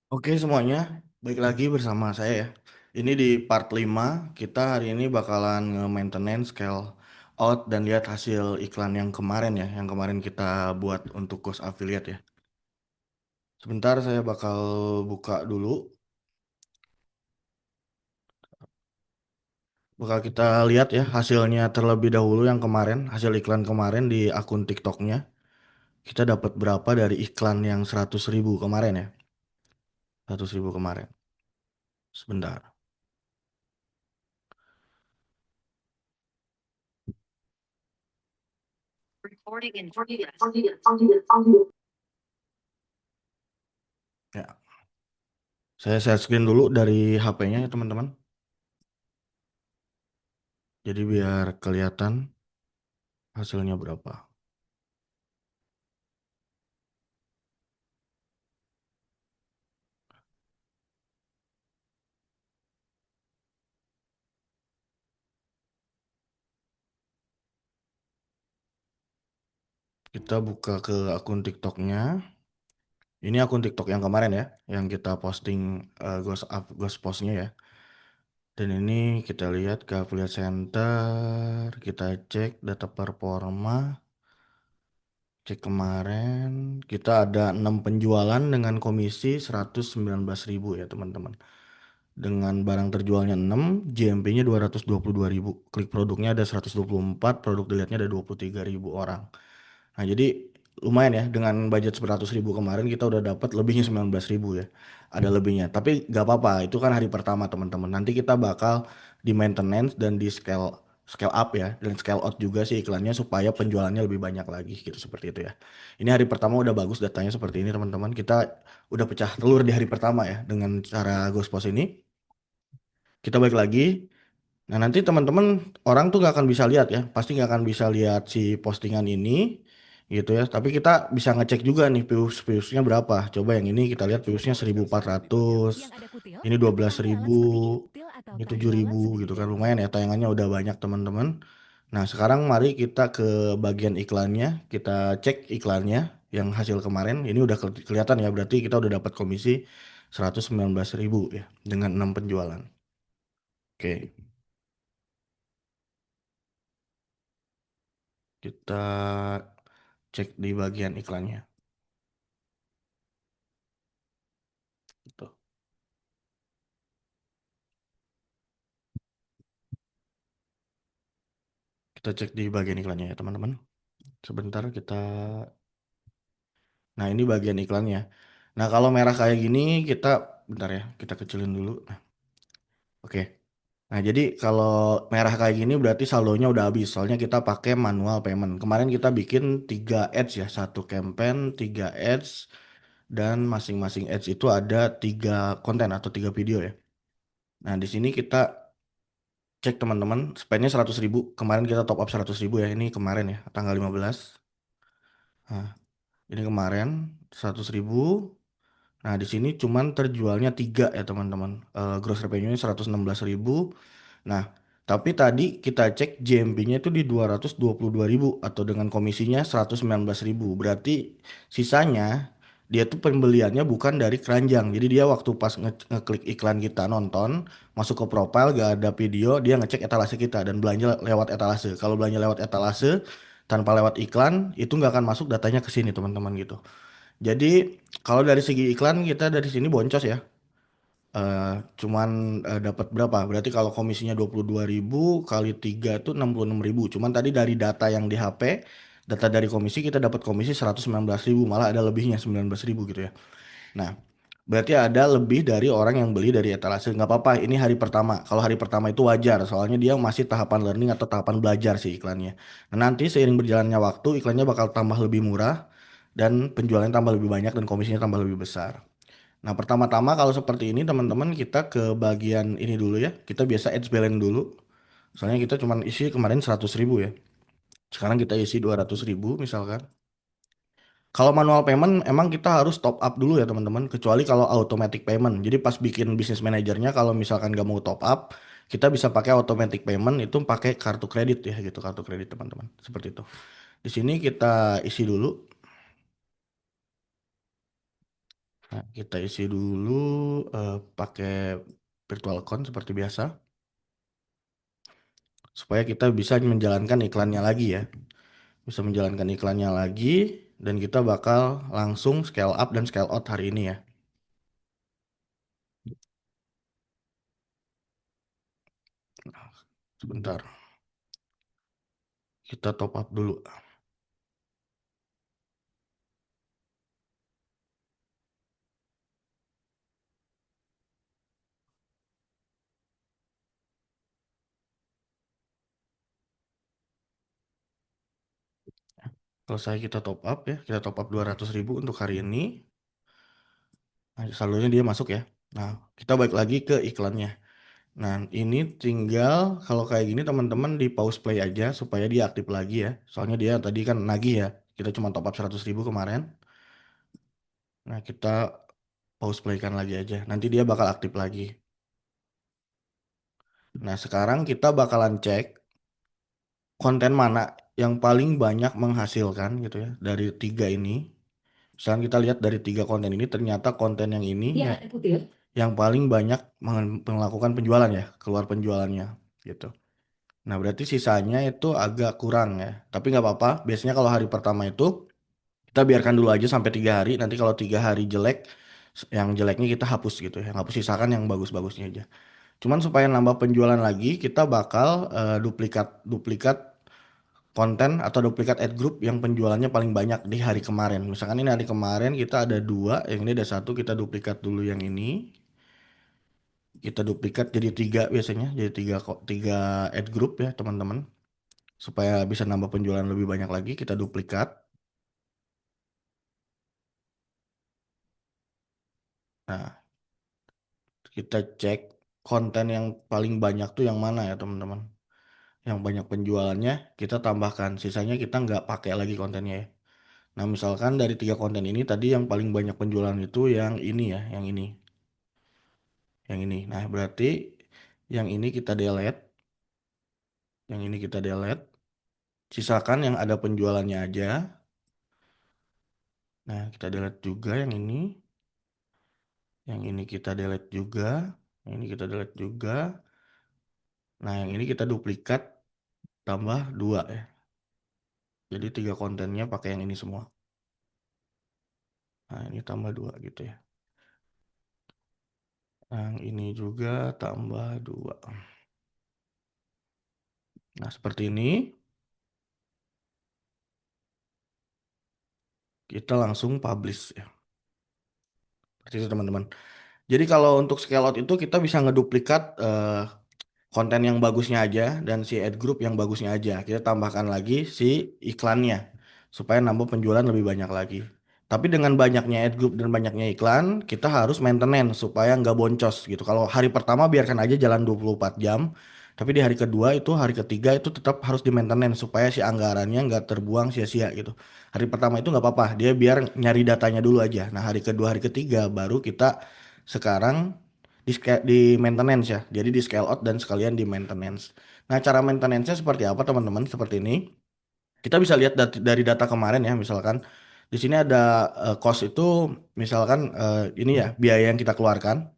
Oke semuanya, baik lagi bersama saya ya. Ini di part 5 kita hari ini bakalan nge-maintenance, scale out, dan lihat hasil iklan yang kemarin ya, yang kemarin kita buat untuk Ghost Affiliate ya. Sebentar saya bakal buka dulu, bakal kita lihat ya hasilnya terlebih dahulu yang kemarin, hasil iklan kemarin di akun TikToknya. Kita dapat berapa dari iklan yang 100.000 kemarin ya, 100.000 kemarin. Sebentar. Ya, saya share screen dulu dari HP-nya ya teman-teman. Jadi biar kelihatan hasilnya berapa. Kita buka ke akun TikToknya. Ini akun TikTok yang kemarin ya, yang kita posting ghost postnya ya. Dan ini kita lihat ke affiliate center, kita cek data performa, cek kemarin kita ada 6 penjualan dengan komisi 119.000 ya teman-teman. Dengan barang terjualnya 6, GMP-nya 222.000. Klik produknya ada 124, produk dilihatnya ada 23.000 orang. Nah, jadi lumayan ya dengan budget 100.000 kemarin kita udah dapat lebihnya 19.000 ya. Ada lebihnya. Tapi gak apa-apa, itu kan hari pertama teman-teman. Nanti kita bakal di maintenance dan di scale scale up ya dan scale out juga sih iklannya supaya penjualannya lebih banyak lagi gitu seperti itu ya. Ini hari pertama udah bagus datanya seperti ini teman-teman. Kita udah pecah telur di hari pertama ya dengan cara Ghost Post ini. Kita balik lagi. Nah, nanti teman-teman orang tuh gak akan bisa lihat ya, pasti gak akan bisa lihat si postingan ini gitu ya. Tapi kita bisa ngecek juga nih viewsnya berapa. Coba yang ini kita lihat viewsnya 1.400, Yang ada kutil, ini dua tapi belas ada ribu, alat seperti gigi kutil atau ini tali balat 7.000 gitu kan segitiga. lumayan ya tayangannya udah banyak teman-teman. Nah, sekarang mari kita ke bagian iklannya, kita cek iklannya yang hasil kemarin. Ini udah kelihatan ya, berarti kita udah dapat komisi 119.000 ya dengan 6 penjualan. Oke. Kita cek di bagian iklannya. Tuh. Kita cek di bagian iklannya ya teman-teman. Sebentar kita. Nah ini bagian iklannya. Nah kalau merah kayak gini kita, bentar ya, kita kecilin dulu. Nah, oke. Nah jadi kalau merah kayak gini berarti saldonya udah habis. Soalnya kita pakai manual payment. Kemarin kita bikin 3 ads ya, satu campaign, 3 ads, dan masing-masing ads itu ada 3 konten atau 3 video ya. Nah di sini kita cek teman-teman, spendnya 100.000. Kemarin kita top up 100.000 ya. Ini kemarin ya, tanggal 15. Nah, ini kemarin 100.000. Nah, di sini cuman terjualnya 3 ya teman-teman. Gross revenue-nya 116.000. Nah, tapi tadi kita cek JMP-nya itu di 222.000 atau dengan komisinya 119.000. Berarti sisanya dia tuh pembeliannya bukan dari keranjang. Jadi dia waktu pas ngeklik iklan kita nonton, masuk ke profile gak ada video, dia ngecek etalase kita dan belanja lewat etalase. Kalau belanja lewat etalase tanpa lewat iklan, itu nggak akan masuk datanya ke sini teman-teman gitu. Jadi kalau dari segi iklan kita dari sini boncos ya. Cuman dapat berapa? Berarti kalau komisinya 22.000 kali 3 itu 66.000. Cuman tadi dari data yang di HP, data dari komisi kita dapat komisi 119.000, malah ada lebihnya 19.000 gitu ya. Nah, berarti ada lebih dari orang yang beli dari etalase. Nggak apa-apa, ini hari pertama. Kalau hari pertama itu wajar, soalnya dia masih tahapan learning atau tahapan belajar sih iklannya. Nah, nanti seiring berjalannya waktu, iklannya bakal tambah lebih murah dan penjualannya tambah lebih banyak dan komisinya tambah lebih besar. Nah, pertama-tama kalau seperti ini teman-teman kita ke bagian ini dulu ya. Kita biasa ads balance dulu. Soalnya kita cuma isi kemarin 100.000 ya. Sekarang kita isi 200.000 misalkan. Kalau manual payment emang kita harus top up dulu ya teman-teman. Kecuali kalau automatic payment. Jadi pas bikin bisnis manajernya kalau misalkan nggak mau top up, kita bisa pakai automatic payment itu pakai kartu kredit ya gitu kartu kredit teman-teman. Seperti itu. Di sini kita isi dulu. Nah, kita isi dulu pakai virtual account seperti biasa supaya kita bisa menjalankan iklannya lagi ya. Bisa menjalankan iklannya lagi dan kita bakal langsung scale up dan scale out hari ini ya. Sebentar, kita top up dulu. Selesai kita top up ya, kita top up 200.000 untuk hari ini. Nah, saldonya dia masuk ya. Nah, kita balik lagi ke iklannya. Nah, ini tinggal kalau kayak gini teman-teman di pause play aja supaya dia aktif lagi ya. Soalnya dia tadi kan nagih ya. Kita cuma top up 100.000 kemarin. Nah, kita pause playkan lagi aja. Nanti dia bakal aktif lagi. Nah, sekarang kita bakalan cek konten mana yang paling banyak menghasilkan gitu ya dari tiga ini. Misalnya kita lihat dari tiga konten ini ternyata konten yang ini ya, yang paling banyak melakukan penjualan ya, keluar penjualannya gitu. Nah, berarti sisanya itu agak kurang ya. Tapi nggak apa-apa. Biasanya kalau hari pertama itu kita biarkan dulu aja sampai 3 hari. Nanti kalau 3 hari jelek, yang jeleknya kita hapus gitu ya. Hapus sisakan yang bagus-bagusnya aja. Cuman supaya nambah penjualan lagi, kita bakal duplikat duplikat konten atau duplikat ad group yang penjualannya paling banyak di hari kemarin. Misalkan ini hari kemarin kita ada dua, yang ini ada satu, kita duplikat dulu yang ini. Kita duplikat jadi tiga biasanya, jadi tiga kok tiga ad group ya teman-teman. Supaya bisa nambah penjualan lebih banyak lagi, kita duplikat. Nah, kita cek konten yang paling banyak tuh yang mana ya teman-teman. Yang banyak penjualannya kita tambahkan, sisanya kita nggak pakai lagi kontennya ya. Nah, misalkan dari tiga konten ini tadi yang paling banyak penjualan itu yang ini ya, yang ini. Yang ini. Nah, berarti yang ini kita delete, yang ini kita delete. Sisakan yang ada penjualannya aja. Nah, kita delete juga yang ini. Yang ini kita delete juga. Yang ini kita delete juga. Nah, yang ini kita duplikat tambah dua ya. Jadi tiga kontennya pakai yang ini semua. Nah, ini tambah dua gitu ya. Yang ini juga tambah dua. Nah, seperti ini. Kita langsung publish ya. Seperti itu teman-teman. Jadi kalau untuk scale out itu kita bisa ngeduplikat konten yang bagusnya aja dan si ad group yang bagusnya aja. Kita tambahkan lagi si iklannya supaya nambah penjualan lebih banyak lagi. Tapi dengan banyaknya ad group dan banyaknya iklan, kita harus maintenance supaya nggak boncos gitu. Kalau hari pertama biarkan aja jalan 24 jam, tapi di hari kedua itu, hari ketiga itu tetap harus di maintenance supaya si anggarannya nggak terbuang sia-sia gitu. Hari pertama itu nggak apa-apa, dia biar nyari datanya dulu aja. Nah, hari kedua, hari ketiga baru kita sekarang di maintenance ya. Jadi di scale out dan sekalian di maintenance. Nah, cara maintenance-nya seperti apa teman-teman? Seperti ini. Kita bisa lihat dari data kemarin ya, misalkan di sini ada cost itu misalkan ini ya biaya yang kita keluarkan.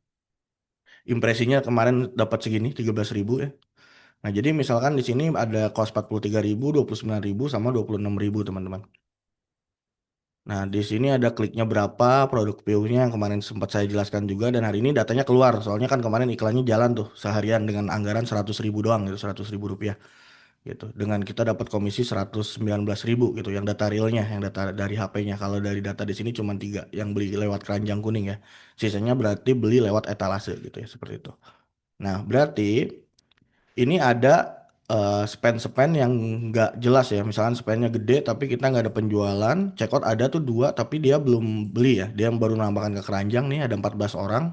Impresinya kemarin dapat segini 13.000 ya. Nah, jadi misalkan di sini ada cost 43.000, 29.000 sama 26.000 teman-teman. Nah, di sini ada kliknya berapa, produk PU-nya yang kemarin sempat saya jelaskan juga, dan hari ini datanya keluar. Soalnya kan kemarin iklannya jalan tuh seharian dengan anggaran 100.000 doang gitu, 100.000 rupiah gitu. Dengan kita dapat komisi 119.000 gitu, yang data realnya, yang data dari HP-nya. Kalau dari data di sini cuma tiga, yang beli lewat keranjang kuning ya. Sisanya berarti beli lewat etalase gitu ya, seperti itu. Nah, berarti ini ada spend-spend yang nggak jelas ya. Misalkan spendnya gede tapi kita nggak ada penjualan. Checkout ada tuh dua tapi dia belum beli ya. Dia baru menambahkan ke keranjang nih ada 14 orang.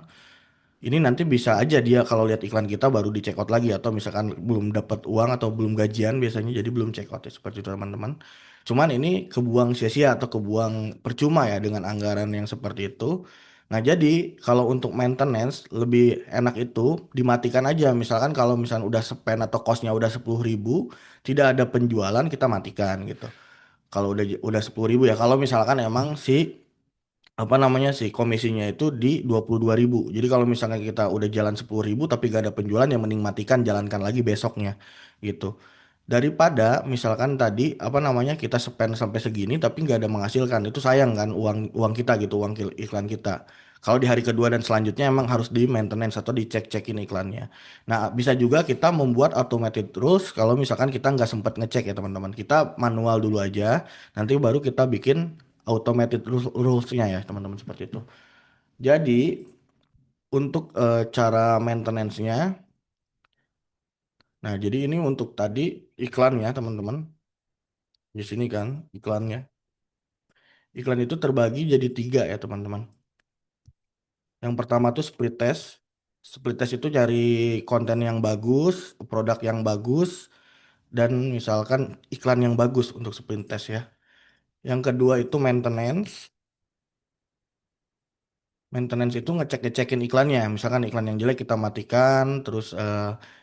Ini nanti bisa aja dia kalau lihat iklan kita baru di check out lagi atau misalkan belum dapat uang atau belum gajian biasanya jadi belum check out ya seperti itu teman-teman. Cuman ini kebuang sia-sia atau kebuang percuma ya dengan anggaran yang seperti itu. Nah jadi kalau untuk maintenance lebih enak itu dimatikan aja. Misalkan kalau misalkan udah spend atau costnya udah 10.000 tidak ada penjualan kita matikan gitu. Kalau udah 10.000 ya kalau misalkan emang si apa namanya sih komisinya itu di 22.000. Jadi kalau misalnya kita udah jalan 10.000 tapi gak ada penjualan, yang mending matikan, jalankan lagi besoknya gitu. Daripada misalkan tadi apa namanya kita spend sampai segini tapi nggak ada menghasilkan, itu sayang kan uang uang kita gitu, uang iklan kita. Kalau di hari kedua dan selanjutnya emang harus di maintenance atau dicek-cekin iklannya. Nah, bisa juga kita membuat automated rules kalau misalkan kita nggak sempat ngecek ya teman-teman. Kita manual dulu aja, nanti baru kita bikin automated rules-nya ya teman-teman, seperti itu. Jadi untuk cara maintenance-nya, nah jadi ini untuk tadi iklan ya teman-teman. Di sini kan iklannya. Iklan itu terbagi jadi tiga ya teman-teman. Yang pertama tuh split test. Split test itu cari konten yang bagus, produk yang bagus, dan misalkan iklan yang bagus untuk split test ya. Yang kedua itu maintenance. Maintenance itu ngecek-ngecekin iklannya. Misalkan iklan yang jelek kita matikan, terus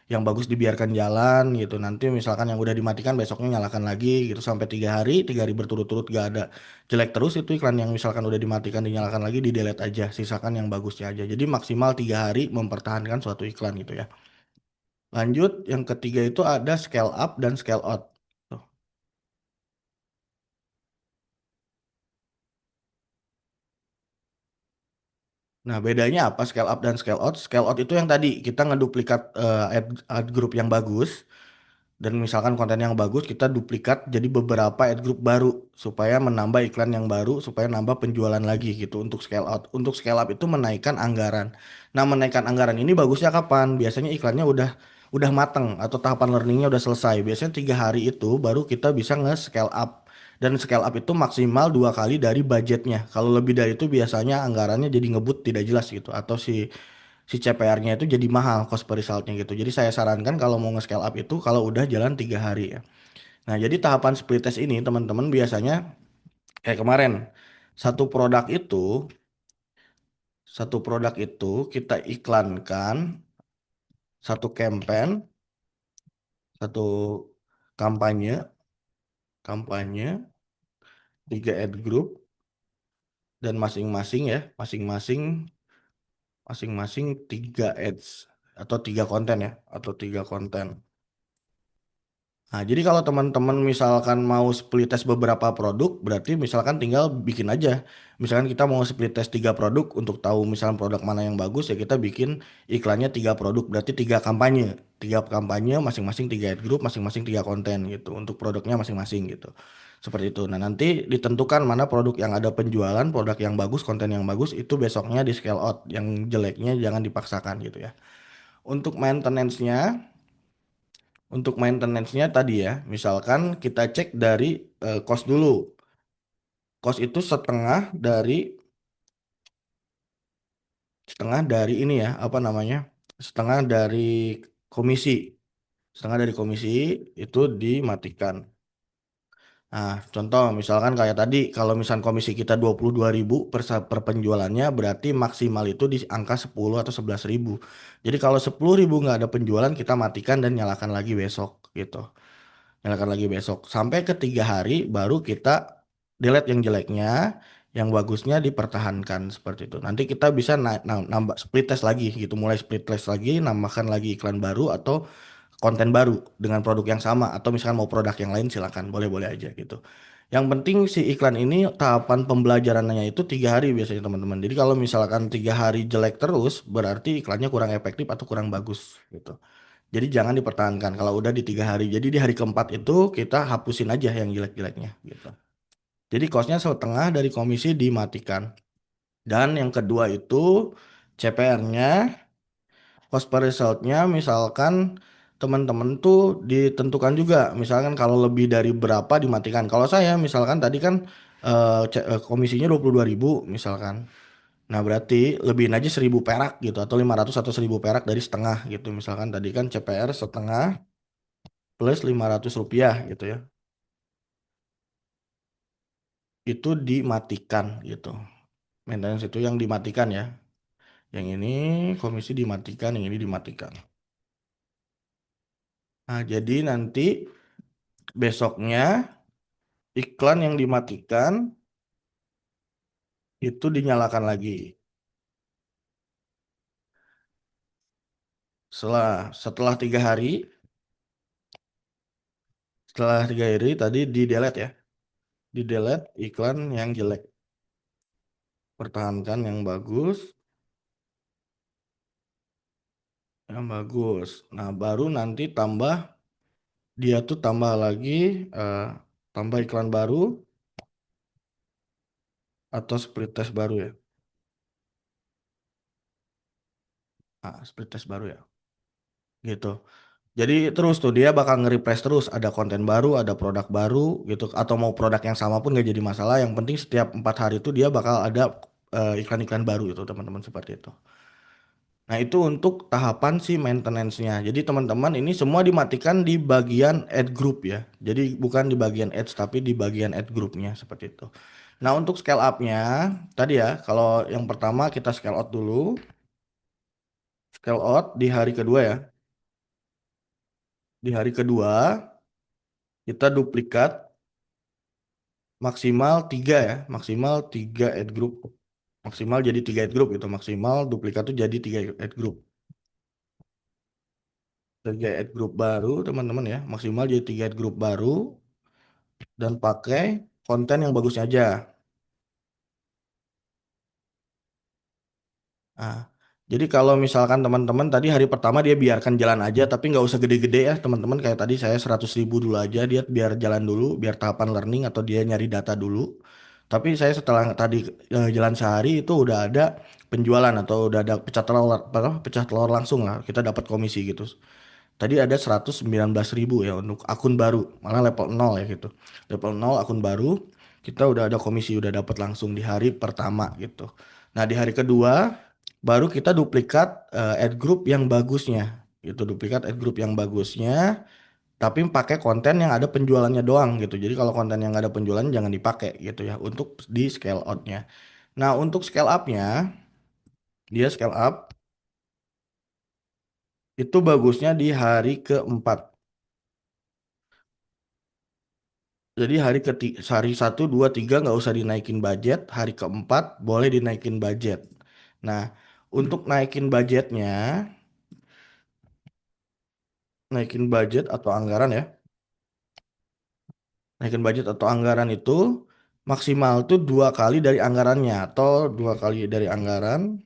yang bagus dibiarkan jalan gitu. Nanti misalkan yang udah dimatikan besoknya nyalakan lagi gitu sampai 3 hari, 3 hari berturut-turut gak ada jelek terus, itu iklan yang misalkan udah dimatikan dinyalakan lagi di delete aja, sisakan yang bagusnya aja. Jadi maksimal 3 hari mempertahankan suatu iklan gitu ya. Lanjut, yang ketiga itu ada scale up dan scale out. Tuh. Nah, bedanya apa scale up dan scale out? Scale out itu yang tadi kita ngeduplikat ad group yang bagus. Dan misalkan konten yang bagus kita duplikat jadi beberapa ad group baru supaya menambah iklan yang baru, supaya nambah penjualan lagi gitu untuk scale out. Untuk scale up itu menaikkan anggaran. Nah, menaikkan anggaran ini bagusnya kapan? Biasanya iklannya udah mateng atau tahapan learningnya udah selesai. Biasanya 3 hari itu baru kita bisa nge-scale up. Dan scale up itu maksimal 2 kali dari budgetnya. Kalau lebih dari itu biasanya anggarannya jadi ngebut tidak jelas gitu. Atau si CPR-nya itu jadi mahal cost per resultnya gitu. Jadi saya sarankan kalau mau nge-scale up itu kalau udah jalan 3 hari ya. Nah, jadi tahapan split test ini teman-teman biasanya kayak kemarin satu produk itu satu produk itu kita iklankan satu campaign, satu kampanye, kampanye 3 ad group, dan masing-masing ya, masing-masing 3 ads atau 3 konten ya, atau 3 konten. Nah, jadi kalau teman-teman misalkan mau split test beberapa produk, berarti misalkan tinggal bikin aja. Misalkan kita mau split test 3 produk untuk tahu misalkan produk mana yang bagus, ya kita bikin iklannya 3 produk, berarti 3 kampanye. 3 kampanye masing-masing 3 ad group, masing-masing 3 konten gitu untuk produknya masing-masing gitu. Seperti itu. Nah, nanti ditentukan mana produk yang ada penjualan, produk yang bagus, konten yang bagus, itu besoknya di scale out. Yang jeleknya jangan dipaksakan gitu ya. Untuk maintenance-nya, tadi ya, misalkan kita cek dari cost dulu. Cost itu setengah dari ini ya, apa namanya? Setengah dari komisi. Setengah dari komisi itu dimatikan. Nah, contoh misalkan kayak tadi, kalau misal komisi kita 22.000 per penjualannya, berarti maksimal itu di angka 10 atau 11.000. Jadi kalau 10.000 nggak ada penjualan, kita matikan dan nyalakan lagi besok gitu. Nyalakan lagi besok sampai ke 3 hari baru kita delete yang jeleknya, yang bagusnya dipertahankan seperti itu. Nanti kita bisa nambah split test lagi gitu, mulai split test lagi, nambahkan lagi iklan baru atau konten baru dengan produk yang sama, atau misalkan mau produk yang lain silakan, boleh-boleh aja gitu. Yang penting si iklan ini tahapan pembelajarannya itu 3 hari biasanya teman-teman. Jadi kalau misalkan 3 hari jelek terus, berarti iklannya kurang efektif atau kurang bagus gitu. Jadi jangan dipertahankan kalau udah di 3 hari. Jadi di hari keempat itu kita hapusin aja yang jelek-jeleknya gitu. Jadi costnya setengah dari komisi dimatikan. Dan yang kedua itu CPR-nya, cost per resultnya, misalkan teman-teman tuh ditentukan juga. Misalkan kalau lebih dari berapa dimatikan. Kalau saya misalkan tadi kan komisinya 22.000 misalkan. Nah, berarti lebihin aja 1.000 perak gitu, atau 500 atau 1.000 perak dari setengah gitu. Misalkan tadi kan CPR setengah plus Rp500 gitu ya. Itu dimatikan gitu. Maintenance itu yang dimatikan ya. Yang ini komisi dimatikan, yang ini dimatikan. Nah, jadi nanti besoknya iklan yang dimatikan itu dinyalakan lagi. Setelah 3 hari, setelah 3 hari tadi di delete ya, di delete iklan yang jelek, pertahankan yang bagus. Nah, baru nanti dia tuh tambah lagi, eh, tambah iklan baru atau split test baru ya. Ah, split test baru ya. Gitu. Jadi terus tuh dia bakal nge-refresh terus, ada konten baru, ada produk baru gitu, atau mau produk yang sama pun nggak jadi masalah. Yang penting setiap 4 hari itu dia bakal ada iklan-iklan baru itu teman-teman seperti itu. Nah itu untuk tahapan si maintenance-nya. Jadi teman-teman ini semua dimatikan di bagian add group ya. Jadi bukan di bagian ads tapi di bagian add groupnya seperti itu. Nah untuk scale up-nya tadi ya, kalau yang pertama kita scale out dulu. Scale out di hari kedua ya. Di hari kedua kita duplikat maksimal 3 ya, maksimal 3 add group, maksimal jadi 3 add group gitu, maksimal duplikat tuh jadi 3 add group, 3 add group baru teman-teman ya, maksimal jadi 3 add group baru dan pakai konten yang bagusnya aja. Nah, jadi kalau misalkan teman-teman tadi hari pertama dia biarkan jalan aja tapi nggak usah gede-gede ya teman-teman, kayak tadi saya 100.000 dulu aja, dia biar jalan dulu, biar tahapan learning atau dia nyari data dulu. Tapi saya setelah tadi jalan sehari itu udah ada penjualan atau udah ada pecah telur langsung lah, kita dapat komisi gitu. Tadi ada 119.000 ya untuk akun baru, malah level 0 ya gitu. Level 0 akun baru, kita udah ada komisi, udah dapat langsung di hari pertama gitu. Nah di hari kedua, baru kita duplikat ad group yang bagusnya. Gitu, duplikat ad group yang bagusnya, tapi pakai konten yang ada penjualannya doang gitu. Jadi kalau konten yang ada penjualan jangan dipakai gitu ya, untuk di scale outnya. Nah untuk scale upnya, dia scale up itu bagusnya di hari keempat. Jadi hari 1, 2, 3 nggak usah dinaikin budget. Hari keempat boleh dinaikin budget. Nah, untuk naikin budget atau anggaran ya. Naikin budget atau anggaran itu maksimal tuh 2 kali dari anggarannya atau 2 kali dari anggaran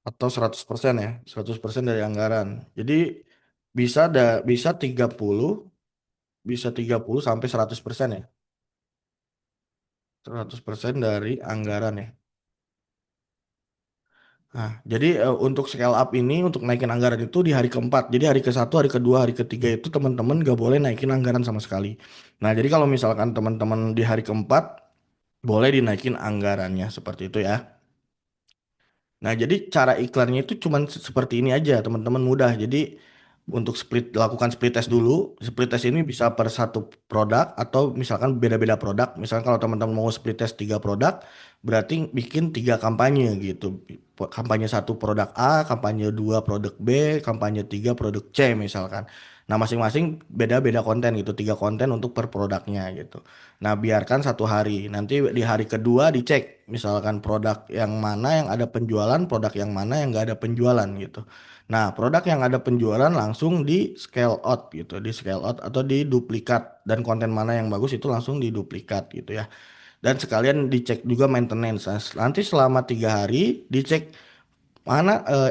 atau 100% ya. 100% dari anggaran. Jadi bisa 30 sampai 100% ya. 100% dari anggaran ya. Nah, jadi untuk scale up ini, untuk naikin anggaran itu di hari keempat. Jadi hari ke 1, hari kedua, hari ketiga itu teman-teman gak boleh naikin anggaran sama sekali. Nah, jadi kalau misalkan teman-teman di hari keempat, boleh dinaikin anggarannya seperti itu ya. Nah, jadi cara iklannya itu cuman seperti ini aja, teman-teman, mudah. Jadi lakukan split test dulu. Split test ini bisa per satu produk atau misalkan beda-beda produk. Misalkan kalau teman-teman mau split test 3 produk, berarti bikin 3 kampanye gitu. Kampanye 1 produk A, kampanye 2 produk B, kampanye 3 produk C misalkan. Nah, masing-masing beda-beda konten gitu, 3 konten untuk per produknya gitu. Nah, biarkan 1 hari. Nanti di hari kedua dicek, misalkan produk yang mana yang ada penjualan, produk yang mana yang nggak ada penjualan gitu. Nah, produk yang ada penjualan langsung di scale out gitu, di scale out atau di duplikat, dan konten mana yang bagus itu langsung diduplikat gitu ya. Dan sekalian dicek juga maintenance. Nah, nanti selama 3 hari dicek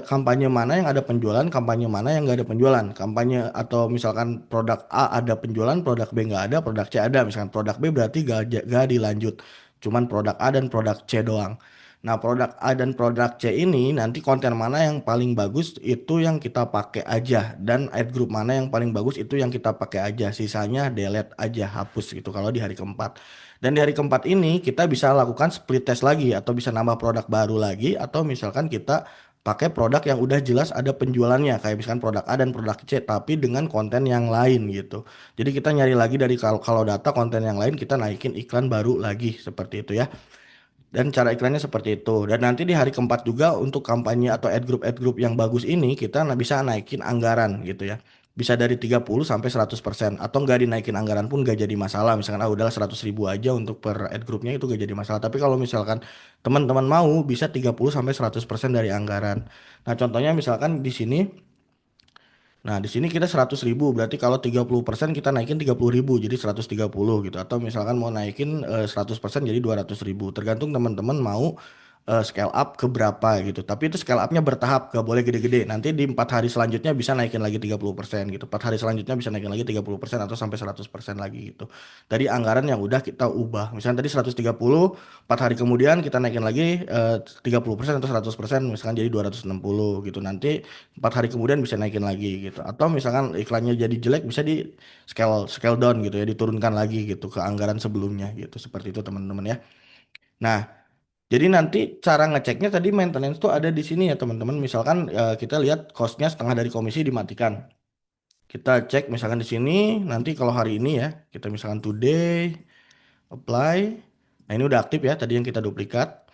kampanye mana yang ada penjualan, kampanye mana yang nggak ada penjualan. Kampanye atau misalkan produk A ada penjualan, produk B nggak ada, produk C ada. Misalkan produk B berarti nggak dilanjut. Cuman produk A dan produk C doang. Nah, produk A dan produk C ini nanti konten mana yang paling bagus itu yang kita pakai aja, dan ad group mana yang paling bagus itu yang kita pakai aja. Sisanya delete aja, hapus gitu kalau di hari keempat. Dan di hari keempat ini kita bisa lakukan split test lagi atau bisa nambah produk baru lagi, atau misalkan kita pakai produk yang udah jelas ada penjualannya kayak misalkan produk A dan produk C tapi dengan konten yang lain gitu. Jadi kita nyari lagi dari kalau kalau data konten yang lain, kita naikin iklan baru lagi seperti itu ya. Dan cara iklannya seperti itu. Dan nanti di hari keempat juga untuk kampanye atau ad group yang bagus ini kita bisa naikin anggaran gitu ya. bisa dari 30 sampai 100% atau nggak dinaikin anggaran pun nggak jadi masalah. Misalkan udahlah 100.000 aja untuk per ad groupnya itu nggak jadi masalah. Tapi kalau misalkan teman-teman mau bisa 30 sampai 100% dari anggaran. Nah, contohnya misalkan di sini. Nah, di sini kita 100.000, berarti kalau 30% kita naikin 30.000, jadi 130 gitu. Atau misalkan mau naikin 100% jadi 200.000. Tergantung teman-teman mau scale up ke berapa gitu. Tapi itu scale upnya bertahap, gak boleh gede-gede. Nanti di 4 hari selanjutnya bisa naikin lagi 30% gitu. 4 hari selanjutnya bisa naikin lagi 30% atau sampai 100% lagi gitu. Dari anggaran yang udah kita ubah. Misalnya tadi 130, 4 hari kemudian kita naikin lagi 30% atau 100%, misalkan jadi 260 gitu. Nanti 4 hari kemudian bisa naikin lagi gitu. Atau misalkan iklannya jadi jelek bisa di scale scale down gitu ya, diturunkan lagi gitu ke anggaran sebelumnya gitu. Seperti itu teman-teman ya. Nah, jadi nanti cara ngeceknya tadi maintenance tuh ada di sini ya teman-teman. Misalkan kita lihat costnya setengah dari komisi dimatikan. Kita cek misalkan di sini nanti kalau hari ini ya, kita misalkan today apply. Nah, ini udah aktif ya tadi yang kita duplikat.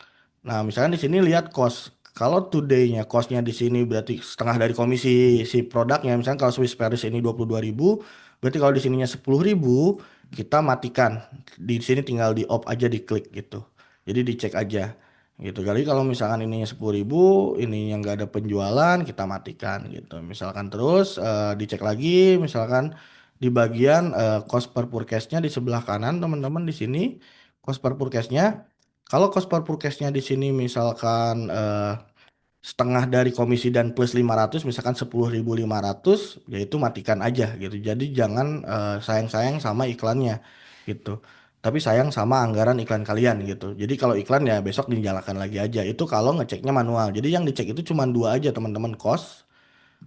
Nah, misalkan di sini lihat cost. Kalau today-nya costnya di sini berarti setengah dari komisi si produknya. Misalkan kalau Swiss Paris ini 22.000, berarti kalau di sininya 10.000, kita matikan. Di sini tinggal di off aja, diklik gitu. Jadi dicek aja gitu. Jadi kalau misalkan ininya 10.000, ini yang nggak ada penjualan, kita matikan gitu. Misalkan terus dicek lagi, misalkan di bagian cost per purchase-nya di sebelah kanan teman-teman di sini cost per purchase-nya. Kalau cost per purchase-nya di sini misalkan setengah dari komisi dan plus 500, misalkan 10.500, yaitu matikan aja gitu. Jadi jangan sayang-sayang sama iklannya gitu. Tapi sayang sama anggaran iklan kalian gitu. Jadi kalau iklan ya besok dinyalakan lagi aja. Itu kalau ngeceknya manual. Jadi yang dicek itu cuma dua aja teman-teman, cost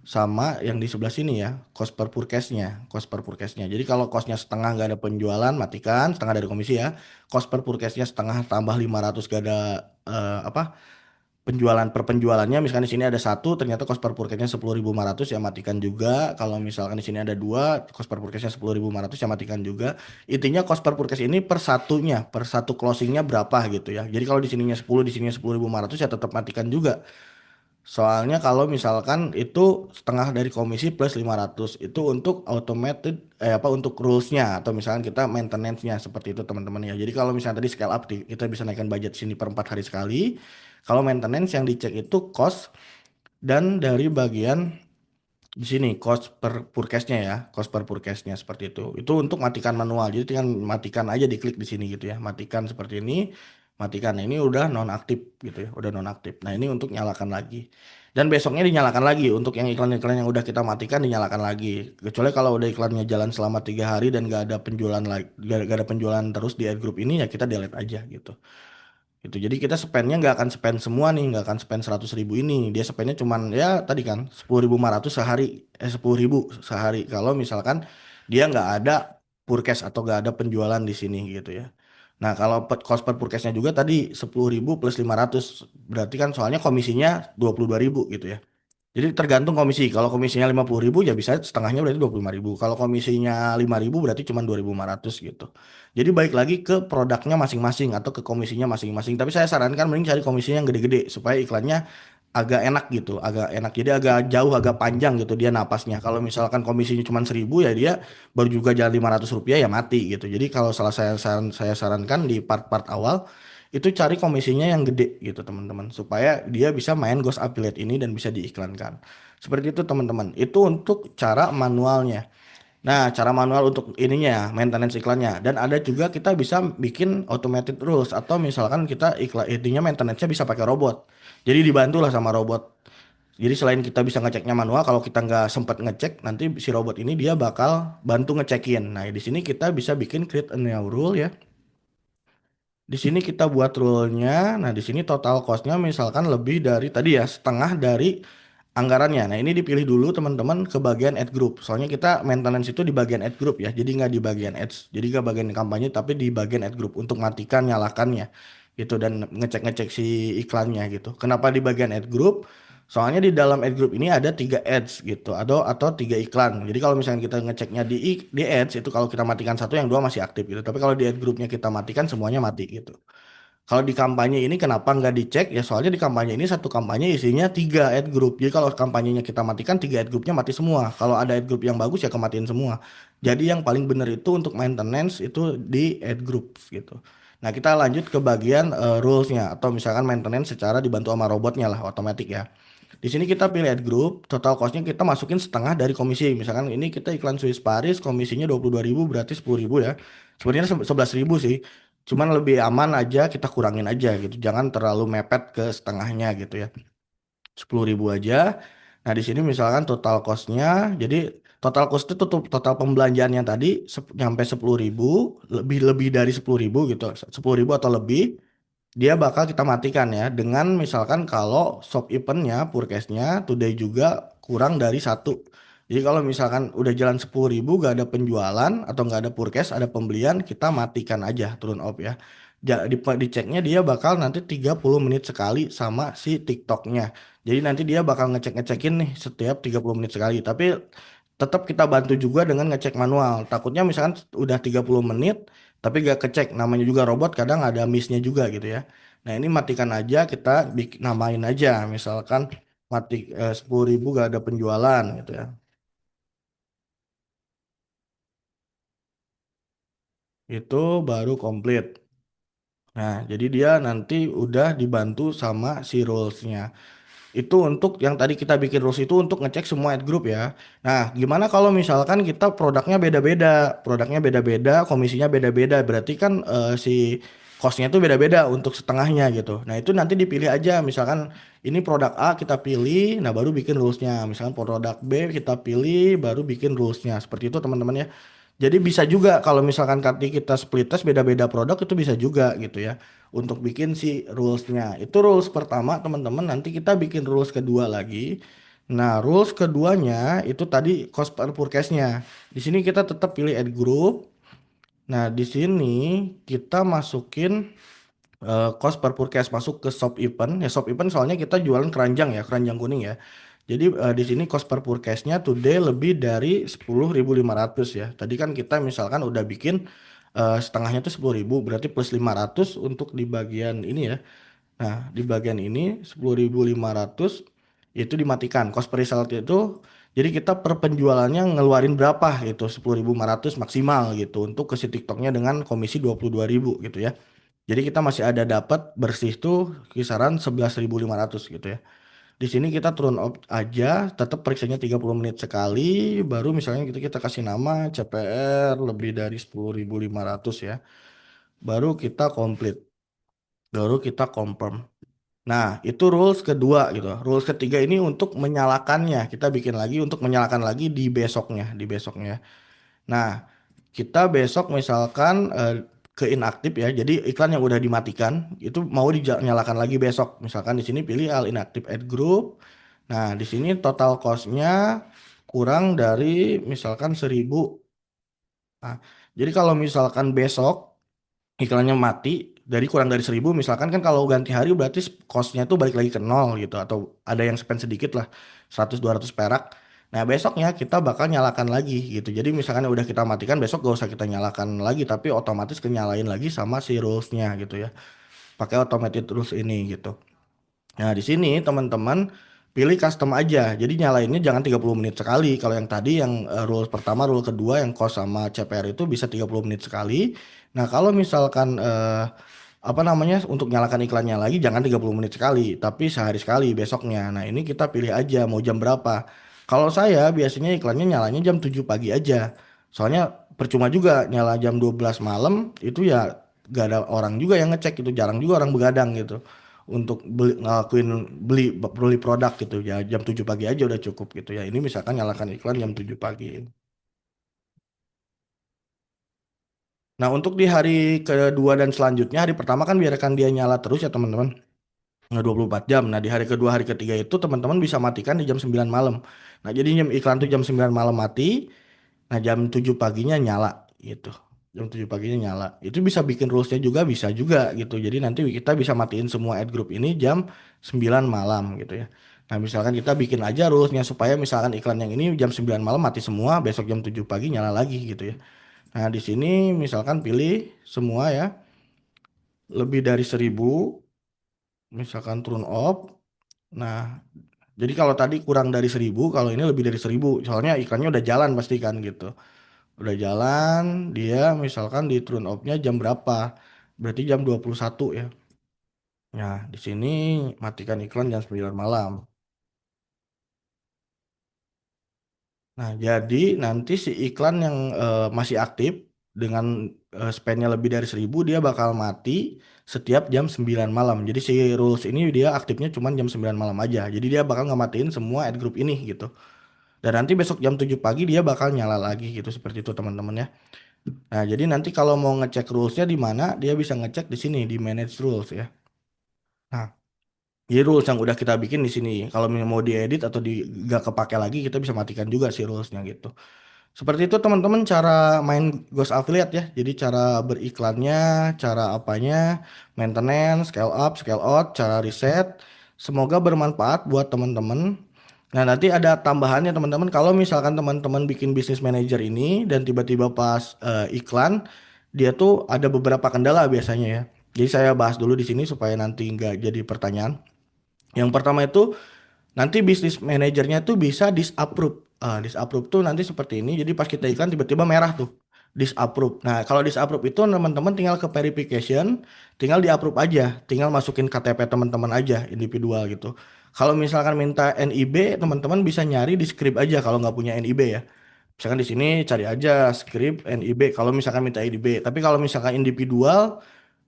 sama yang di sebelah sini ya, cost per purchase-nya. Jadi kalau costnya setengah nggak ada penjualan, matikan setengah dari komisi ya. Cost per purchase-nya setengah tambah 500 gak ada apa penjualan per penjualannya. Misalkan di sini ada satu, ternyata cost per purchase-nya 10.500 ya matikan juga. Kalau misalkan di sini ada dua, cost per purchase-nya 10.500 ya matikan juga. Intinya cost per purchase ini per satunya, per satu closing-nya berapa gitu ya. Jadi kalau di sininya 10, di sininya 10.500 ya tetap matikan juga. Soalnya kalau misalkan itu setengah dari komisi plus 500 itu untuk automated apa untuk rules-nya atau misalkan kita maintenance-nya seperti itu teman-teman ya. Jadi kalau misalnya tadi scale up kita bisa naikkan budget sini per 4 hari sekali. Kalau maintenance yang dicek itu cost dan dari bagian di sini cost per purchase-nya ya, cost per purchase-nya seperti itu. Itu untuk matikan manual. Jadi tinggal matikan aja diklik di sini gitu ya. Matikan seperti ini, matikan. Nah, ini udah nonaktif gitu ya, udah nonaktif. Nah, ini untuk nyalakan lagi. Dan besoknya dinyalakan lagi untuk yang iklan-iklan yang udah kita matikan dinyalakan lagi. Kecuali kalau udah iklannya jalan selama 3 hari dan gak ada penjualan lagi, gak ada penjualan terus di ad group ini ya kita delete aja gitu. Gitu. Jadi kita spendnya nggak akan spend semua nih, nggak akan spend 100.000 ini. Dia spendnya cuman ya tadi kan 10.500 sehari, 10.000 sehari. Kalau misalkan dia nggak ada purchase atau nggak ada penjualan di sini gitu ya. Nah kalau cost per purchase-nya juga tadi 10.000 plus 500, berarti kan soalnya komisinya 22.000 gitu ya. Jadi tergantung komisi. Kalau komisinya 50.000 ya bisa setengahnya berarti 25.000. Kalau komisinya 5.000 berarti cuma 2.500 gitu. Jadi balik lagi ke produknya masing-masing atau ke komisinya masing-masing. Tapi saya sarankan mending cari komisinya yang gede-gede supaya iklannya agak enak gitu. Agak enak. Jadi agak jauh, agak panjang gitu dia napasnya. Kalau misalkan komisinya cuma 1.000 ya dia baru juga jalan 500 rupiah ya mati gitu. Jadi kalau salah saya sarankan di part-part awal itu cari komisinya yang gede gitu teman-teman supaya dia bisa main Ghost Affiliate ini dan bisa diiklankan seperti itu teman-teman. Itu untuk cara manualnya. Nah, cara manual untuk ininya maintenance iklannya, dan ada juga kita bisa bikin automated rules atau misalkan kita iklan intinya maintenance-nya bisa pakai robot, jadi dibantu lah sama robot. Jadi selain kita bisa ngeceknya manual, kalau kita nggak sempat ngecek, nanti si robot ini dia bakal bantu ngecekin. Nah, di sini kita bisa bikin create a new rule ya. Di sini kita buat rule-nya. Nah, di sini total cost-nya misalkan lebih dari tadi ya, setengah dari anggarannya. Nah, ini dipilih dulu teman-teman ke bagian ad group. Soalnya kita maintenance itu di bagian ad group ya. Jadi nggak di bagian ads. Jadi nggak bagian kampanye tapi di bagian ad group untuk matikan, nyalakannya gitu dan ngecek-ngecek si iklannya gitu. Kenapa di bagian ad group? Soalnya di dalam ad group ini ada 3 ads gitu atau 3 iklan. Jadi kalau misalnya kita ngeceknya di ads itu kalau kita matikan satu yang dua masih aktif gitu. Tapi kalau di ad groupnya kita matikan semuanya mati gitu. Kalau di kampanye ini kenapa nggak dicek? Ya soalnya di kampanye ini satu kampanye isinya tiga ad group. Jadi kalau kampanyenya kita matikan, tiga ad groupnya mati semua. Kalau ada ad group yang bagus ya kematiin semua. Jadi yang paling benar itu untuk maintenance itu di ad groups gitu. Nah kita lanjut ke bagian rulesnya atau misalkan maintenance secara dibantu sama robotnya lah, otomatis ya. Di sini kita pilih ad group, total costnya kita masukin setengah dari komisi. Misalkan ini kita iklan Swiss Paris, komisinya 22.000 berarti 10.000 ya. Sebenarnya 11.000 sih. Cuman lebih aman aja kita kurangin aja gitu. Jangan terlalu mepet ke setengahnya gitu ya. 10.000 aja. Nah di sini misalkan total costnya, jadi total cost itu total pembelanjaannya tadi nyampe 10.000, lebih lebih dari 10.000 gitu, 10.000 atau lebih dia bakal kita matikan ya dengan misalkan kalau shop eventnya purchase-nya today juga kurang dari satu. Jadi kalau misalkan udah jalan 10.000 gak ada penjualan atau nggak ada purchase ada pembelian kita matikan aja turun off ya. Diceknya dia bakal nanti 30 menit sekali sama si TikToknya. Jadi nanti dia bakal ngecek-ngecekin nih setiap 30 menit sekali. Tapi tetap kita bantu juga dengan ngecek manual. Takutnya misalkan udah 30 menit tapi gak kecek namanya juga robot kadang ada missnya juga gitu ya. Nah ini matikan aja kita namain aja misalkan mati 10.000 gak ada penjualan gitu ya. Itu baru komplit. Nah jadi dia nanti udah dibantu sama si rulesnya. Itu untuk yang tadi kita bikin rules itu untuk ngecek semua ad group ya. Nah, gimana kalau misalkan kita produknya beda-beda, komisinya beda-beda, berarti kan si costnya itu beda-beda untuk setengahnya gitu. Nah, itu nanti dipilih aja, misalkan ini produk A kita pilih, nah baru bikin rulesnya. Misalkan produk B kita pilih, baru bikin rulesnya. Seperti itu teman-teman ya. Jadi bisa juga kalau misalkan nanti kita split test beda-beda produk itu bisa juga gitu ya untuk bikin si rulesnya. Itu rules pertama teman-teman. Nanti kita bikin rules kedua lagi. Nah rules keduanya itu tadi cost per purchase-nya. Di sini kita tetap pilih add group. Nah di sini kita masukin cost per purchase masuk ke shop event. Ya shop event soalnya kita jualan keranjang ya keranjang kuning ya. Jadi di sini cost per purchase-nya today lebih dari 10.500 ya. Tadi kan kita misalkan udah bikin setengahnya tuh 10.000 berarti plus 500 untuk di bagian ini ya. Nah, di bagian ini 10.500 itu dimatikan. Cost per result itu jadi kita per penjualannya ngeluarin berapa gitu 10.500 maksimal gitu untuk ke si TikToknya dengan komisi 22.000 gitu ya. Jadi kita masih ada dapat bersih tuh kisaran 11.500 gitu ya. Di sini kita turun off aja, tetap periksanya 30 menit sekali, baru misalnya kita kasih nama CPR lebih dari 10.500 ya. Baru kita komplit, baru kita confirm. Nah, itu rules kedua gitu. Rules ketiga ini untuk menyalakannya. Kita bikin lagi untuk menyalakan lagi di besoknya. Nah, kita besok misalkan ke inaktif ya. Jadi iklan yang udah dimatikan itu mau dinyalakan lagi besok. Misalkan di sini pilih all inactive add group. Nah, di sini total cost-nya kurang dari misalkan 1.000. Nah, jadi kalau misalkan besok iklannya mati dari kurang dari 1.000 misalkan kan kalau ganti hari berarti cost-nya tuh balik lagi ke nol gitu atau ada yang spend sedikit lah 100-200 perak. Nah besoknya kita bakal nyalakan lagi gitu. Jadi misalkan udah kita matikan besok gak usah kita nyalakan lagi tapi otomatis kenyalain lagi sama si rules-nya gitu ya. Pakai automated rules ini gitu. Nah, di sini teman-teman pilih custom aja. Jadi nyalainnya jangan 30 menit sekali. Kalau yang tadi yang rule pertama, rule kedua yang cost sama CPR itu bisa 30 menit sekali. Nah, kalau misalkan apa namanya untuk nyalakan iklannya lagi jangan 30 menit sekali, tapi sehari sekali besoknya. Nah, ini kita pilih aja mau jam berapa. Kalau saya biasanya iklannya nyalanya jam 7 pagi aja. Soalnya percuma juga nyala jam 12 malam itu ya gak ada orang juga yang ngecek itu jarang juga orang begadang gitu untuk ngelakuin beli produk gitu ya jam 7 pagi aja udah cukup gitu ya ini misalkan nyalakan iklan jam 7 pagi. Nah untuk di hari kedua dan selanjutnya hari pertama kan biarkan dia nyala terus ya teman-teman. Nah 24 jam. Nah di hari kedua hari ketiga itu teman-teman bisa matikan di jam 9 malam. Nah jadi jam iklan tuh jam 9 malam mati. Nah, jam 7 paginya nyala gitu. Jam 7 paginya nyala. Itu bisa bikin rulesnya juga bisa juga gitu. Jadi nanti kita bisa matiin semua ad group ini jam 9 malam gitu ya. Nah, misalkan kita bikin aja rulesnya supaya misalkan iklan yang ini jam 9 malam mati semua, besok jam 7 pagi nyala lagi gitu ya. Nah, di sini misalkan pilih semua ya. lebih dari 1.000, misalkan turn off. Nah, jadi kalau tadi kurang dari 1.000, kalau ini lebih dari 1.000, soalnya iklannya udah jalan pasti kan gitu. Udah jalan, dia misalkan di turn off-nya jam berapa? Berarti jam 21 ya. Nah, di sini matikan iklan jam 9 malam. Nah, jadi nanti si iklan yang masih aktif dengan span-nya lebih dari 1.000, dia bakal mati setiap jam 9 malam. Jadi si rules ini dia aktifnya cuma jam 9 malam aja. Jadi dia bakal ngematiin semua ad group ini gitu. Dan nanti besok jam 7 pagi dia bakal nyala lagi gitu, seperti itu teman-teman ya. Nah, jadi nanti kalau mau ngecek rules-nya di mana, dia bisa ngecek di sini di manage rules ya. Nah, jadi rules yang udah kita bikin di sini. Kalau mau diedit atau gak kepake lagi, kita bisa matikan juga si rulesnya gitu. Seperti itu teman-teman cara main Ghost Affiliate ya. Jadi cara beriklannya, cara apanya, maintenance, scale up, scale out, cara riset. Semoga bermanfaat buat teman-teman. Nah, nanti ada tambahannya teman-teman. Kalau misalkan teman-teman bikin bisnis manager ini dan tiba-tiba pas iklan, dia tuh ada beberapa kendala biasanya ya. Jadi saya bahas dulu di sini supaya nanti nggak jadi pertanyaan. Yang pertama itu nanti bisnis manajernya tuh bisa disapprove. Disapprove tuh nanti seperti ini. Jadi pas kita iklan tiba-tiba merah tuh. Disapprove. Nah, kalau disapprove itu teman-teman tinggal ke verification, tinggal di-approve aja, tinggal masukin KTP teman-teman aja individual gitu. Kalau misalkan minta NIB, teman-teman bisa nyari di script aja kalau nggak punya NIB ya. Misalkan di sini cari aja script NIB kalau misalkan minta NIB. Tapi kalau misalkan individual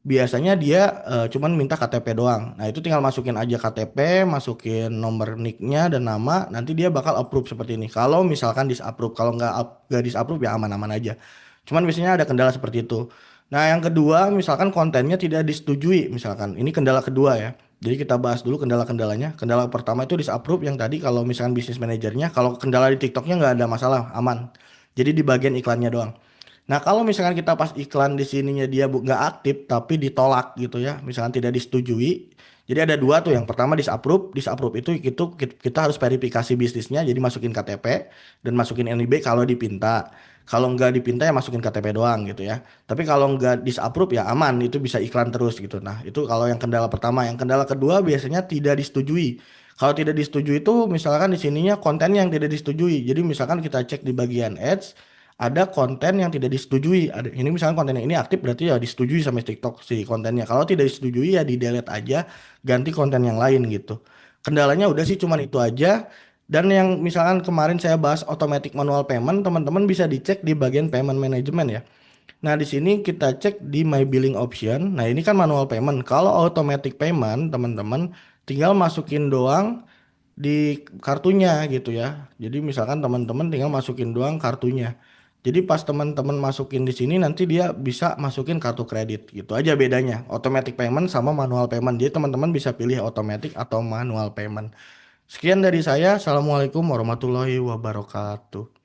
biasanya dia cuman minta KTP doang. Nah, itu tinggal masukin aja KTP, masukin nomor nicknya dan nama, nanti dia bakal approve seperti ini. Kalau misalkan disapprove, kalau nggak disapprove ya aman-aman aja. Cuman biasanya ada kendala seperti itu. Nah, yang kedua, misalkan kontennya tidak disetujui, misalkan. Ini kendala kedua ya. Jadi kita bahas dulu kendala-kendalanya. Kendala pertama itu disapprove yang tadi kalau misalkan bisnis manajernya, kalau kendala di TikToknya nggak ada masalah, aman. Jadi di bagian iklannya doang. Nah, kalau misalkan kita pas iklan di sininya dia nggak aktif tapi ditolak gitu ya, misalkan tidak disetujui. Jadi ada dua tuh, yang pertama disapprove, disapprove itu kita harus verifikasi bisnisnya, jadi masukin KTP dan masukin NIB kalau dipinta. Kalau nggak dipinta ya masukin KTP doang gitu ya. Tapi kalau nggak disapprove ya aman, itu bisa iklan terus gitu. Nah, itu kalau yang kendala pertama. Yang kendala kedua biasanya tidak disetujui. Kalau tidak disetujui itu misalkan di sininya konten yang tidak disetujui. Jadi misalkan kita cek di bagian ads, ada konten yang tidak disetujui. Ada, ini misalnya konten yang ini aktif berarti ya disetujui sama TikTok si kontennya. Kalau tidak disetujui ya di delete aja, ganti konten yang lain gitu. Kendalanya udah sih cuman itu aja. Dan yang misalkan kemarin saya bahas automatic manual payment, teman-teman bisa dicek di bagian payment management ya. Nah, di sini kita cek di my billing option. Nah, ini kan manual payment. Kalau automatic payment, teman-teman tinggal masukin doang di kartunya gitu ya. Jadi misalkan teman-teman tinggal masukin doang kartunya. Jadi pas teman-teman masukin di sini nanti dia bisa masukin kartu kredit gitu aja bedanya. Automatic payment sama manual payment. Jadi teman-teman bisa pilih automatic atau manual payment. Sekian dari saya. Assalamualaikum warahmatullahi wabarakatuh.